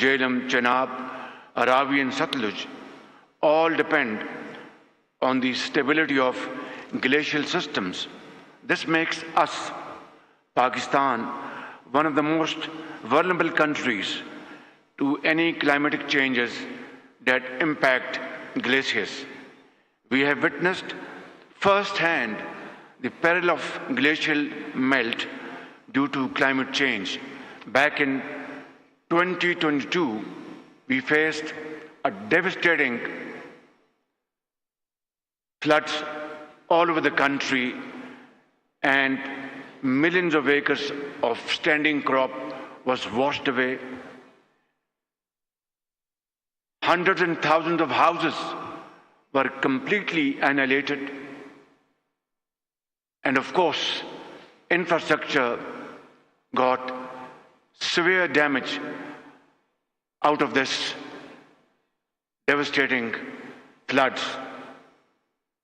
Jhelum, Chenab, Aravi and Satluj all depend on the stability of glacial systems. This makes us, Pakistan, one of the most vulnerable countries to any climatic changes that impact glaciers. We have witnessed firsthand the peril of glacial melt due to climate change. Back in 2022, we faced a devastating floods all over the country, and millions of acres of standing crop was washed away. Hundreds and thousands of houses were completely annihilated. And of course, infrastructure got severe damage out of this devastating floods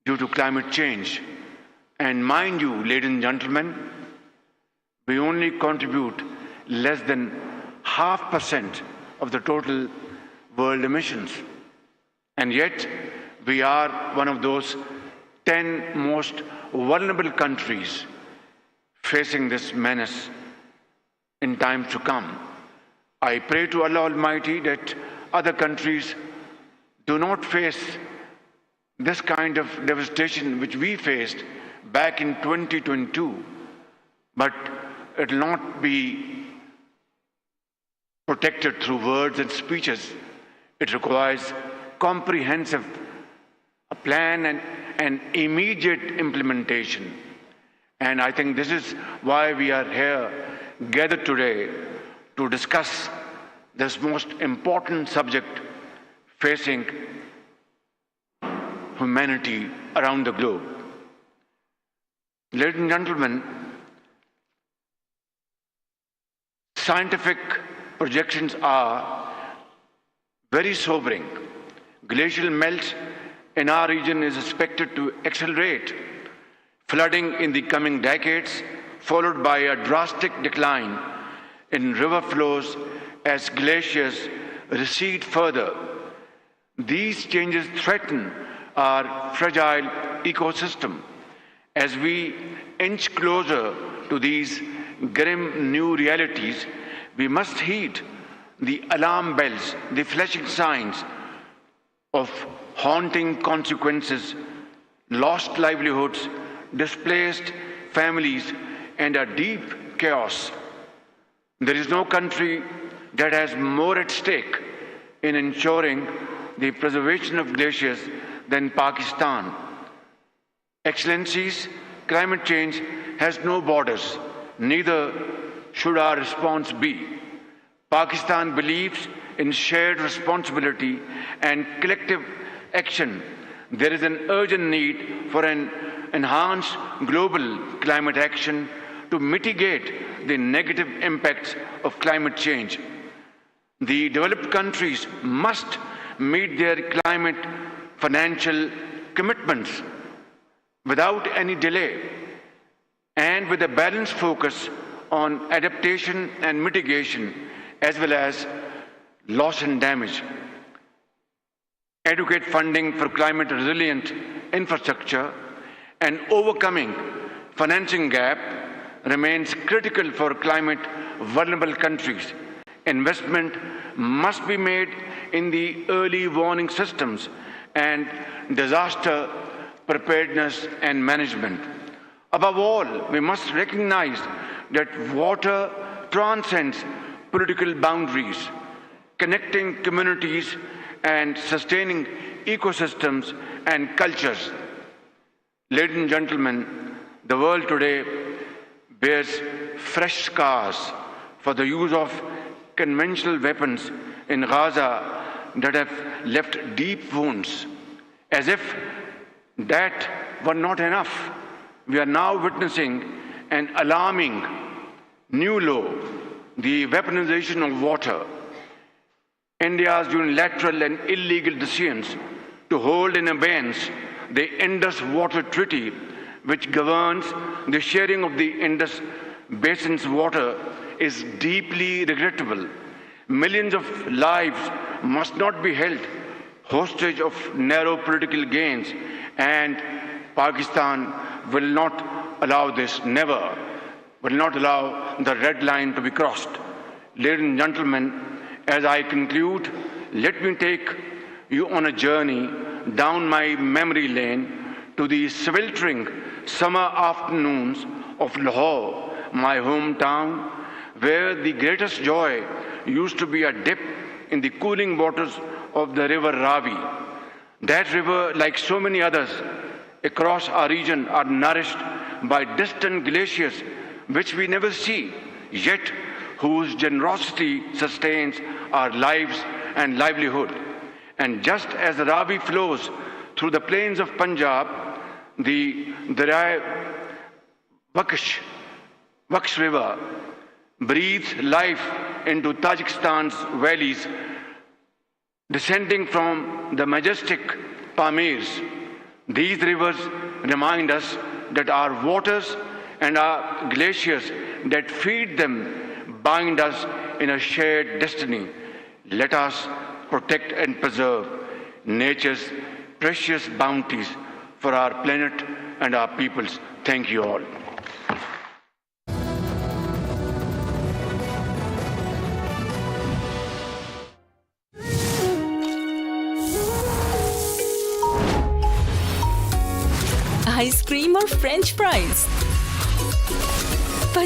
due to climate change. And mind you, ladies and gentlemen, we only contribute less than 0.5% of the total world emissions. And yet, we are one of those 10 most vulnerable countries facing this menace in times to come. I pray to Allah Almighty that other countries do not face this kind of devastation which we faced back in 2022, but it will not be protected through words and speeches. It requires comprehensive plan and immediate implementation. And I think this is why we are here gathered today to discuss this most important subject facing humanity around the globe. Ladies and gentlemen, scientific projections are very sobering. Glacial melt in our region is expected to accelerate. Flooding in the coming decades, followed by a drastic decline in river flows as glaciers recede further. These changes threaten our fragile ecosystem. As we inch closer to these grim new realities, we must heed the alarm bells, the flashing signs of haunting consequences, lost livelihoods, displaced families, and a deep chaos. There is no country that has more at stake in ensuring the preservation of glaciers than Pakistan. Excellencies, climate change has no borders, neither should our response be. Pakistan believes in shared responsibility and collective action. There is an urgent need for an enhanced global climate action to mitigate the negative impacts of climate change. The developed countries must meet their climate financial commitments without any delay and with a balanced focus on adaptation and mitigation as well as loss and damage. Adequate funding for climate resilient infrastructure and overcoming financing gap remains critical for climate vulnerable countries. Investment must be made in the early warning systems and disaster preparedness and management. Above all, we must recognize that water transcends political boundaries, connecting communities and sustaining ecosystems and cultures. Ladies and gentlemen, the world today bears fresh scars for the use of conventional weapons in Gaza that have left deep wounds. As if that were not enough, we are now witnessing an alarming new law, the weaponization of water. India's unilateral and illegal decisions to hold in abeyance the Indus Water Treaty, which governs the sharing of the Indus Basin's water, is deeply regrettable. Millions of lives must not be held hostage of narrow political gains, and Pakistan will not allow this, never, will not allow the red line to be crossed. Ladies and gentlemen, as I conclude, let me take you on a journey down my memory lane to the sweltering summer afternoons of Lahore, my hometown, where the greatest joy used to be a dip in the cooling waters of the river Ravi. That river, like so many others across our region, are nourished by distant glaciers which we never see, yet whose generosity sustains our lives and livelihood. And just as the Ravi flows through the plains of Punjab, the Vaksh River breathes life into Tajikistan's valleys, descending from the majestic Pamirs. These rivers remind us that our waters and our glaciers that feed them bind us in a shared destiny. Let us protect and preserve nature's precious bounties for our planet and our peoples. Thank you all. Ice cream or French fries?